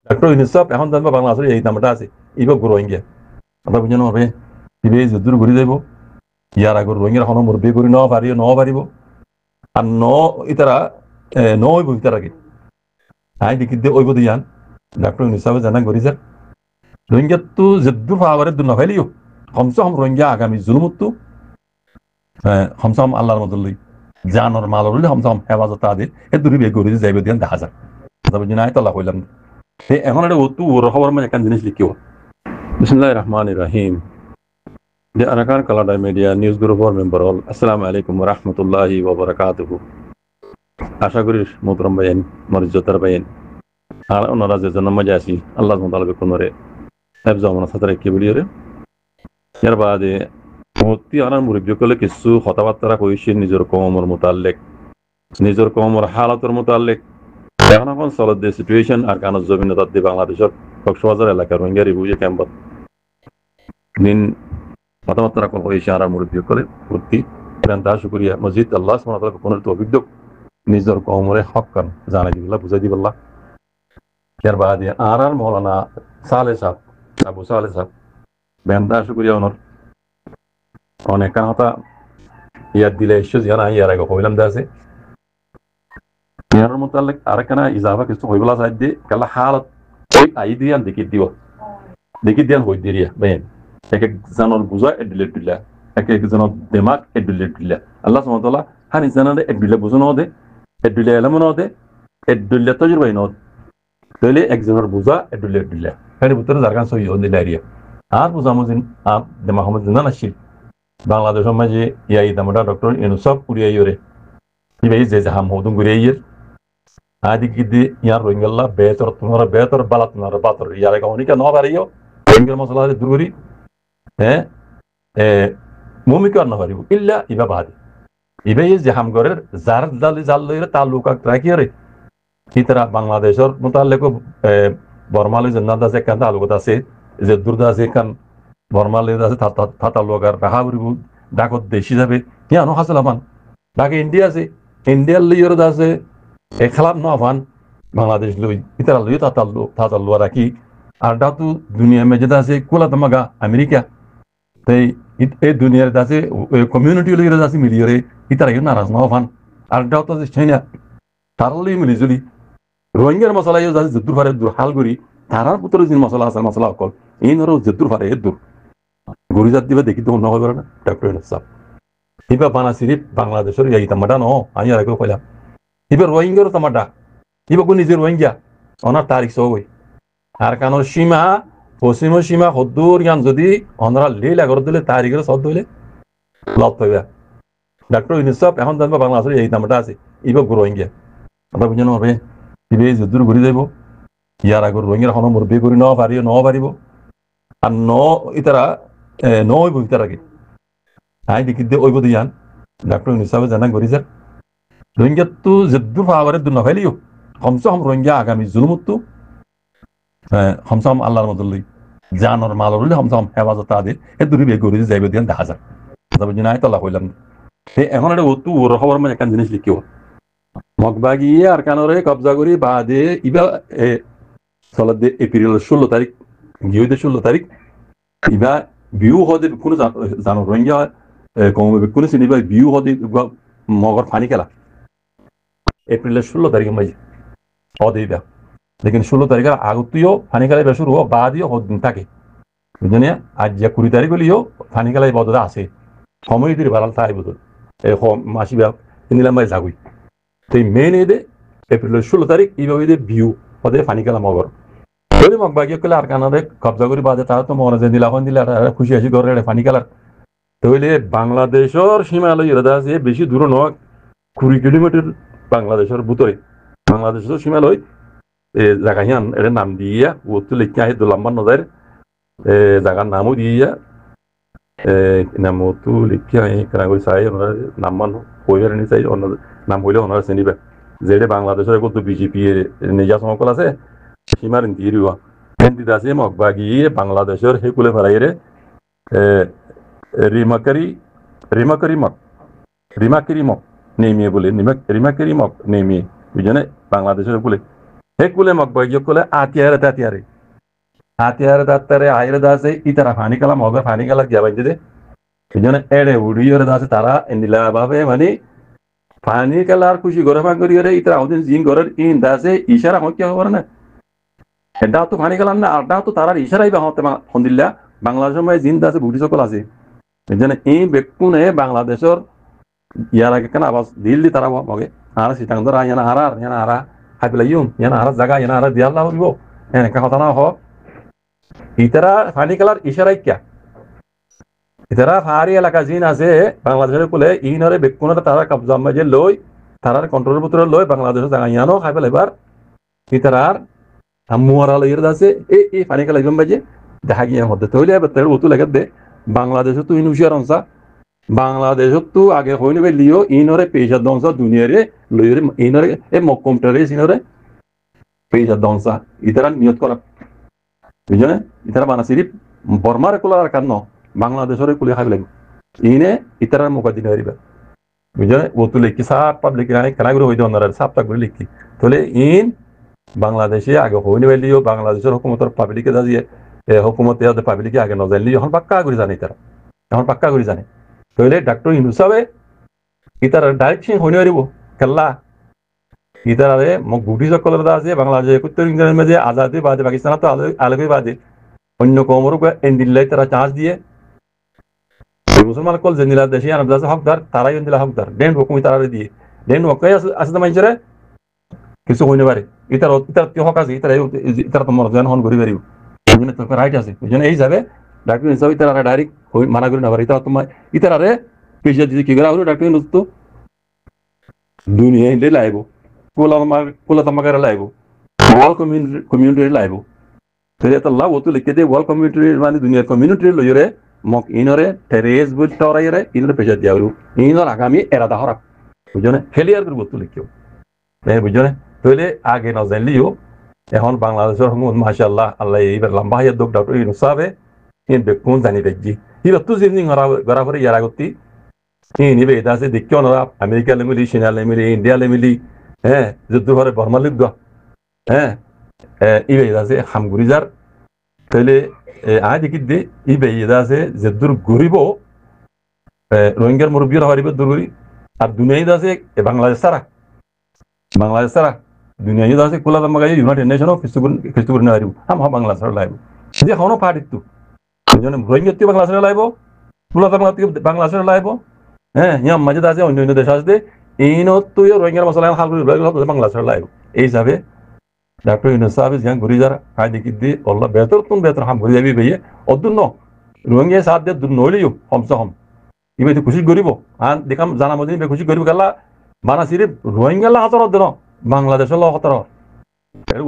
Doctor UNICEF এখন জানবো বাংলাদেশের এই নামটা আছে ইব রোহিঙ্গা আমরা বুঝানো হবে ইবে যদুর ঘুরি যাব ইয়ার আগর রোহিঙ্গার এখন মুরব্বী করি ন পারিব আর ইতারা হইব ইতার আগে আই দেখি দিয়ে ওইব দিয়ান ডক্টর ইউনিসেফে জানা করিছে রোহিঙ্গা তো যদুর পাওয়ারে দু নফেলিও কমসে কম রোহিঙ্গা আগামী জুলুমতো কমসে কম আল্লাহর মদল্লি জানর মালর কমসে কম হেফাজত আদি এ দূরে বের করে যাইবে দিয়ান দেখা যায় বুঝি নাই তলা কইলাম এখন একটা অতু ওর খবর মানে একটা জিনিস লিখিও বিসমিল্লাহির রহমানির রহিম The Arakan Kalada Media News Group or member all. Assalamu alaikum wa rahmatullahi wa barakatuhu. আশা করি মোহতরম ভাইয়েন মরিজ্জতার ভাইয়েন আর ওনারা যে জন্য মজা আছি আল্লাহ তাআলা কোনরে হেফজ আমনা সাদরে কি বলিও রে এর বাদে মুফতি আনার মুরব্বি কলে কিছু কথাবার্তা কইছে নিজের কওমের মুতাল্লিক নিজের কওমের হালাতের মুতাল্লিক এখন সলদ দে সিচুয়েশন আর কান জমিনে তাদ বাংলাদেশের কক্সবাজার এলাকার রোহিঙ্গা রিভিউ ক্যাম্পত দিন কথাবার্তা কইছে আর মুরব্বি কলে মুফতি প্রান্তা শুকরিয়া মসজিদ আল্লাহ সুবহানাহু ওয়া তাআলা কোনর তৌফিক দাও নিজের কওমরে হক কান জানাই দিবিল্লাহ বুঝাই দিবিল্লাহ এর বাদে আর মৌলানা সালে সাহেব আবু সালে সাহেব বেন্দা শুকরিয়া ওনর অনেক কথা ইয়াদ দিলে এসে জানা ইয়ার আগে কইলাম দাসে ইয়ার মোতালেক আরেকনা ইজাফা কিছু হইবলা সাইড দি কালা হালত ওই আইডিয়াল দেখি দিয়ান হই দিরিয়া বেন এক এক জানর বুঝা এডিলেটুল্লাহ এক এক জানর দিমাগ এডিলেটুল্লাহ আল্লাহ সুবহানাহু ওয়া তাআলা হানি জানালে এডিলে বুঝনো দে এডিলে এলম ন দে এডিলে তজরবা ন তাহলে একজনের বুঝা এডিলেটুল্লাহ এর ভিতরে জারগান সই হন দিলারিয়া আর বুঝা মুজিন আপ দে মোহাম্মদ জিন্নান আসিল বাংলাদেশের মাঝে ইয়াই দামটা ডক্টর ইউনুসফ কুরিয়াইরে ইবাই যে জাহাম হদুন কুরিয়াইর আদি কিদি ইয়ার রোহিঙ্গাল্লাহ বেতর বালাত নার বাতর ইয়ারে গাওনিকা ন পারিও রোহিঙ্গার মশলা দূরি হ্যাঁ মুমিকার ন পারিব ইল্লা ইবা বাদি ইবাই জাহাম গরের জার জাল লইরে তালুকা রাখিরে কিতরা বাংলাদেশের মুতাল্লিক বর্মালে জান্নাত আছে কান তালুকত আছে যে দুর্দা আছে কান বর্মালে আছে তালুকার রাহাবরিব ডাকত দেশি যাবে ইয়া ন হাসলামান ডাকে ইন্ডিয়া আছে ইন্ডিয়ার লিয়র আছে খেলাপ ন আফান বাংলাদেশ লই ইতারা লই তাতাল্লু রাখি আর ডাতু দুনিয়া মেজেদা আছে কোলা তামাগা আমেরিকা তাই এই দুনিয়ার আছে কমিউনিটি লই আছে মিলিয়রে ইতারা ইউ নারাজ ন আফান আর ডাতু আছে চাইনা তার লই মিলিজুলি রোহিঙ্গার মশলা ইউ আছে যদুর ফারে দূর হাল করি তারার পুত্র যে মশলা আছে মশলা অকল এই নর যদুর ফারে দূর গরিজাত দিবা দেখি তো ন হইব না ডক্টর ইউনুস ইবা বানা সিরিফ বাংলাদেশের এই তামাটা ন আমি আর আগে কইলাম ইবা রোহিঙ্গার তামাটা ইবা কোন নিজের রোহিঙ্গা অনার তারিখ সবই আর কানোর সীমা পশ্চিম সীমা হদ্দুর গান যদি অনরা লীল আগর দিলে তারিখের সব দিলে লব পাইবা ডক্টর ইউনুসফ এখন জানবো বাংলাদেশের এই নামটা আছে ইবা রোহিঙ্গা আমরা বুঝানো হবে ইবে যদুর ঘুরি যাব ইয়ার আগর রোহিঙ্গার এখন মুরব্বী করি ন পারিব আর ইতারা হইব ইতার আগে আই দেখি দিয়ে ওইব দিয়ান ডক্টর ইউনুসফে জানা করিছে রোহিঙ্গা তো যদুর পাওয়ারে দু নফেলিও কমসে কম রোহিঙ্গা আগামী জুলুমতো কমসে কম আল্লাহর মদল্লি জানর মালর কমসে কম হেফাজত আদি এ দূরে বের করে যাইবে দিয়ান দেখা যায় বুঝি নাই তলা কইলাম এখন একটা অতু ওর খবর মানে একটা জিনিস লিখিও মগবা গিয়ে আর কানরে কবজা করি বাদে ইবা চলত দে এপ্রিল 16 তারিখ গিয়ে 16 তারিখ ইবা বিউ হদে কোনো জানো রোহিঙ্গা কমবে কোনো চিনিবা বিউ হদে মগর ফানি খেলা এপ্রিলের 16 তারিখে মাঝে হদিবা লেকিন 16 তারিখের আগতেও ফানি খেলা বেশ শুরু বাদিও হদিন থাকে বুঝলেন আজ যে 20 তারিখ হলেও ফানি খেলায় বদলা আছে সময় দিয়ে বাড়াল তাই বদল মাসিবা নিলাম ভাই যাগুই তো মেন এদে এপ্রিলের 16 তারিখ এইভাবে বিউ হদে ফানি খেলা মগর যদি মগবাগিয়ে করলে আর কানারে কবজা করি বাদে তারা তো মনে যে দিলাখন দিলে খুশি আসি ঘরে ফানি খেলার তাহলে বাংলাদেশের সীমালয় এরা আছে বেশি দূর নয় 20 কিলোমিটার বাংলাদেশের ভিতরে বাংলাদেশের সীমালয় জায়গা হিয়ান এর নাম দিয়া ও তো লিখে আহে দুলাম্বার নজর জায়গার নামও দিয়া নাম তো লিখে আহে কেনা করে চাই ওনার নাম মান হইবার নি চাই অন্য নাম হইলে ওনারা চিনিবে যেটা বাংলাদেশের কত বিজেপি নিজা সমকল আছে সীমার ইন্টিরিয়া হিন্দি আছে মগবা গিয়ে বাংলাদেশের হেকুলে ফেরাইরে রিমাকারি মক নেমিয়ে বলে রিমাকারি মক নেমিয়ে বুঝে বাংলাদেশের বলে he kule makboy kule atiyare tatare ayre dase itara fani kala moga fani kala gya bajde jone ede udiyor dase tara endila babe mani fani kala ar kushi gore fan goriyore itara odin jin gorer in dase ishara hokya horna এটা তো funny গেলাম না আরটা তো তারার ইশারাই বা হতে হন্দিল্লা বাংলাদেশের মধ্যে জিন আছে বুড়ি সকল আছে যেন এই বেকুনে বাংলাদেশের ইয়ার আগে কেন আবার দিল্লি তারা মগে আর সিটাং ধরা ইয়ানা হারা হাইপিলা ইয়ানা হারা জায়গা ইয়ানা হারা দিয়াল্লা হইব এনেকা কথা না হ ইতারা ফানি গেলার ইশারাই কিয়া ইতারা ফারি এলাকা জিন আছে বাংলাদেশের কোলে ইনরে বেকুনে তারা কবজা মাঝে লই তারার কন্ট্রোলের ভিতরে লই বাংলাদেশের জায়গা ইয়ানো হাইপিলা এবার ইতারার মুয়ারাল ইরদ আছে এই ফানি কালা গম বাজে দেখা গিয়া মধ্যে তৈলে বেতর ওতু লাগত দে বাংলাদেশে তো ইনুশিয়ার অংশা বাংলাদেশে তো আগে হইনি বে লিও ইনরে পেশা দংশা দুনিয়ারে লইরে ইনরে এ মকমটারে সিনরে পেশা দংশা ইতারা নিয়ত করা বুঝনে ইতারা বানাসিরি বর্মার কোলার কান্ন বাংলাদেশের কুলি খাইবে লাগবে ইনে ইতারা মুকাদ্দিন হইবা বুঝনে ওতু লিখি সাপ পাবলিক রাই কানাগুলো হইতো অন্যরা সাপটা করে লিখি তাহলে ইন বাংলাদেশে আগে হইনি বেলিও বাংলাদেশের হুকুমতের পাবলিকে দাঁড়িয়ে হুকুমতে পাবলিকে আগে নজানলি এখন পাক্কা করে জানে তারা এখন পাক্কা করে জানে তাহলে ডাক্তার ইনুসাবে ইতার ডাইরেকশন হইনি পারিব খেলা ইতারে মোক গুটি সকলের দা আছে বাংলাদেশে 71 দিনের মধ্যে আজাদি বাদে পাকিস্তান তো আলগে বাদে অন্য কমর এন্ডিল্লাই তারা চান্স দিয়ে মুসলমান কল জেনিলা দেশে আনাদাস হকদার তারাই এন্ডিলা হকদার দেন হুকুম তারা দিয়ে দেন ওকে আছে মাইজরে কিছু হইনি পারে ইতার হক আছে ইতার তোমার জন হন করি পারিব বুঝনে তো রাইট আছে বুঝনে এই যাবে ডাক্তার হিসাবে ইতারা ডাইরেক্ট মানা করি না পারে ইতারা তোমার ইতারে পেশা দিতে কি করা হলো ডাক্তার নুস্তো দুনিয়া ইলে লাইব কোলা তামাকারে লাইব ওয়াল কমিউনিটি লাইব তাহলে তো আল্লাহ ওতু লিখে দে ওয়াল কমিউনিটি মানে দুনিয়ার কমিউনিটি লইরে মক ইনরে টেরেস বুল টরাইরে ইনরে পেশা দিয়ারু ইনর আগামী এরাদা হরা বুঝনে ফেলিয়ার করে ওতু লিখিও বুঝনে তাহলে আগে না জানলিও এখন বাংলাদেশের হুকুমত মাশাআল্লাহ আল্লাহ এইবার লম্বা হায়াত দক ডক্টর ইউনুস সাহেব ইন বেকুন জানি দেখজি হিবা তু জিনিং গরা করে ইয়ারা গতি ইনি বে দাসে দেখিও না আমেরিকা লেমিলি চীনা লেমিলি ইন্ডিয়া লেমিলি হ্যাঁ যুদ্ধ করে বর্মা লিগ হ্যাঁ ইবে দাসে হামগুরিজার তাহলে আজ দেখি দে ইবে দাসে যদ্দুর গরিব রোহিঙ্গার মুরব্বীরা হারিব দূরগরি আর দুনিয়ায় দাসে বাংলাদেশ সারা দুনিয়া যা আছে কোলা দাম গাই ইউনাইটেড নেশনও খ্রিস্টপুর না আরিব হাম বাংলাদেশের লাইব যে কোনো পার্টি তো জনে রোহিঙ্গা তুই বাংলাদেশের লাইব কোলা দাম তুই বাংলাদেশের লাইব হ্যাঁ ইয়াম মাঝে আছে অন্য দেশ আছে এইনো তুই রোহিঙ্গার মশলা হাল করে বাংলাদেশের লাইব এই হিসাবে ডাক্তার ইউনুস সাহেব জিয়ান ঘুরি যারা আই দেখি দি আল্লাহ বেতর হাম ঘুরি যাবি ভাইয়ে অদুন রোহিঙ্গা সাথ দে দুন নইলিও হমসা হম ইবে তো খুশি করিব আর দেখাম জানা মদিন বে খুশি করিব গেলা মানা সিরিফ রোহিঙ্গা হাতর দেন বাংলাদেশের হতর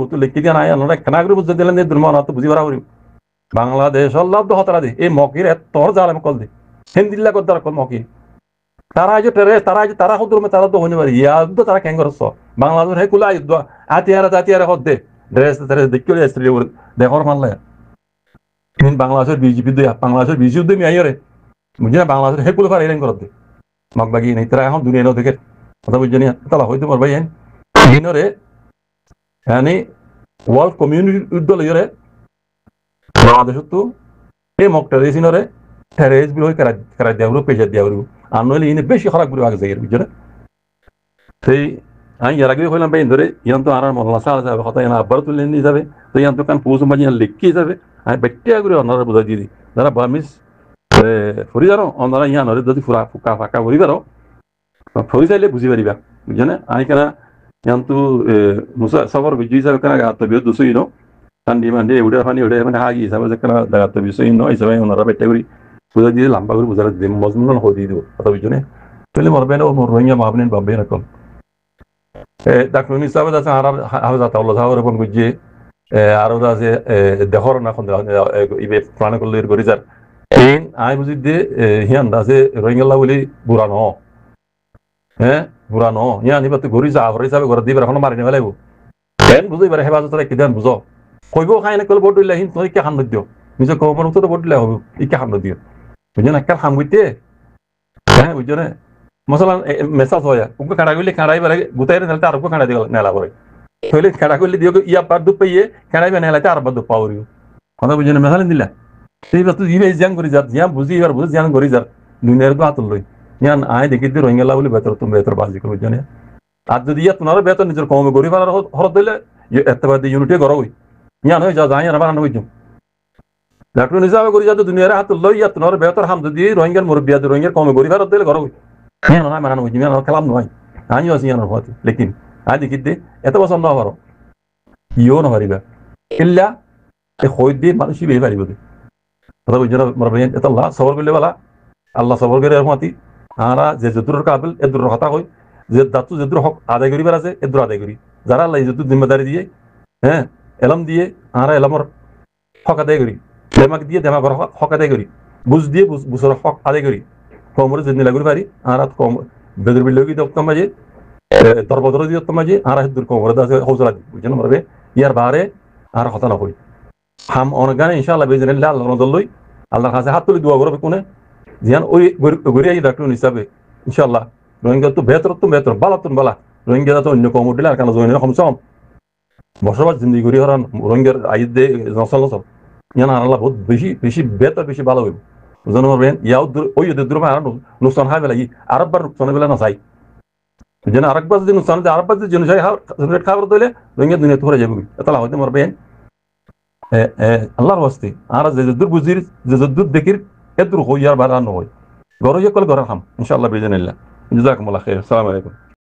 ওতু লিখি দিয়া নাই আনরা কেনা করে বুঝতে দিলেন যে দুর্মান তো বুঝি পারা বাংলাদেশের লাভ তো হতরা দে এই মকির তোর জালাম কল দে হিন্দিল্লা কদ্দার কল মকি তারা যে টেরে তারা হদুর মে তারা তো হইনি পারি ইয়াদ তারা কেন করছ বাংলাদেশ হে কুলা যুদ্ধ আতিয়ারা হদ দে ড্রেস দেখিও স্ত্রী দেখর মানলে বাংলাদেশের বিজেপি বাংলাদেশের বিজেপি মি আইরে বুঝি না বাংলাদেশের হে কুলা পারে এরেন করতে মক বাগি নাই তারা এখন দুনিয়া দেখে কথা বুঝনি তালা হইতে পারবাই ইনরে yani world community উদ্দল ইরে বাংলাদেশ তো এই মকটারে সিনরে টেরেস বিল হই করা দেওরু পেজা দেওরু আনলে ইনে বেশি খারাপ করে আগে যাই বুঝলে সেই আমি এর আগে হইলাম ভাই ধরে ইয়ান তো আর মহল্লা সারা যাবে কথা না আবার তুলে নিয়ে যাবে তো ইয়ান তো কান পৌঁছ মাঝে লিখি যাবে আমি বেটিয়া করে অন্যরা বুঝাই দিই যারা বামিস ফরি জানো অন্যরা ইয়ান হরে যদি ফুকা ফাঁকা ভরি পারো ফরি চাইলে বুঝি পারিবা বুঝলে আমি কেনা yantu musa safar biji sa kana ga tabiyo dusu ino tandi mande udah mane hagi sa ba kana daga tabiyo so ino isa ba onara bette guri buda di lamba guri buzara de mazmun hodi do ata bijone tole morbeno mo rohingya mabnen bambe rakam dakoni sa ba da arab haza ta allah sawar bon guje aro da se dehor na khon ibe plana kollir gorizar in ai buzide hian da se rohingya la boli burano পুরানো ইয়া নিবা তো ঘুরি যা ভরে হিসাবে ঘর দিবার এখন মারি নেবে লাগবো কেন বুঝি পারে হেফাজতরে কিদান বুঝো কইব খাই না কল বড় দিলে হিন তুই কে খান দিও নিজে কমর তো বড় দিলে হবে ই কে খান দিও বুঝে না কাল খাম গইতে হ্যাঁ বুঝো না মশলা মেসাজ হয় উকে কাড়া গইলে কাড়াই বারে গুতাইরে নালতে আর উকে কাড়া দিও নেলা করে তাহলে খেড়া করলে দিও ইয়া পার দুপ পাইয়ে খেড়াই বেনে হেলাইতে আর বার দুপ পাওরিও কথা বুঝেন মেসালেন দিলা সেই বস্তু ইবে জিয়ান করি যাত জিয়ান বুঝি এবার বুঝি জিয়ান করি যাত দুনিয়ার তো আতল লই ইয়ান আয় দেখি দি রোহিঙ্গা বলে বেতর তুমি বেতর বাজি করে জানে আর যদি ইয়া তোমার বেতন নিজের কমে গরি ফারার হরত দিলে এতবার দি ইউনিটি গড় হই ইয়ান হই যা যায় আর বানানো হই ডাক্তার নিজামে করি যাতে দুনিয়ার আতল লই ইয়া তোমার বেতর হাম যদি রোহিঙ্গার মুরব্বিয়া রোহিঙ্গার কমে গরি ফারার দিলে গড় হই ইয়ান না মানানো হই ইয়ান খেলাম নয় আমিও আছি ইয়ান হতে লেকিন আয় দেখি দি এত বছর না পারো ইও না পারিবা ইল্লা এ হই দি মানুষই বেই পারিব কথা বুঝছেন মরবেন এটা আল্লাহ সবর করলে বলা আল্লাহ সবর করে রহমতি আরা যে যদুর কাবিল এদুর কথা কই যে দাতু যদুর হক আদায় করিবার আছে এদুর আদায় করি যারা আল্লাহ যদুর জিম্মেদারি দিয়ে হ্যাঁ এলম দিয়ে আরা এলমর হক আদায় করি দেমাক দিয়ে দেমাগর হক আদায় করি বুঝ দিয়ে বুঝর হক আদায় করি কমরে জিন্দি লাগরি পারি আরা কম বেদর বিল লগি দক্তম মাঝে দরবদর দিয়ে দক্তম মাঝে আরা হেদুর কমরে দাসে হৌসলা দি বুঝছেন মরবে ইয়ার বারে আর কথা না কই হাম অনেক গানে ইনশাআল্লাহ বেজনিল্লাহ আল্লাহ নজরলই আল্লাহর কাছে হাত তুলে দোয়া করবে কোনে জিয়ান ওই গড়িয়া ডাক্তার হিসাবে ইনশাআল্লাহ রোহিঙ্গা তো বেহতর বালা রোহিঙ্গা তো অন্য কম উঠলে আর কেন জয়েন কমসম বসবাস জিন্দি করি হরান রোহিঙ্গার আইদ দে নসল নসল ইয়ান আল্লাহ বহুত বেশি বেহতর বেশি ভালো হইব বুঝানো পারবেন ইয়াও ওই দূর আর নুকসান খাই বেলা আরেকবার নুকসান বেলা না চাই যেন আরেকবার যদি নুকসান আরেকবার যদি জনসাই খাবার দিলে রোহিঙ্গা দুনিয়া তো হয়ে যাবে এতলা হইতে মারবেন আল্লাহর ওয়াস্তে আর যে যদুর বুঝির যে যদুর দেখির এদুর হইয়ার বাড়ানো হয় গরো ইয়ে কল গরো খাম ইনশাআল্লাহ বিজনিল্লাহ জাযাকুমুল্লাহ খাইর আসসালামু আলাইকুম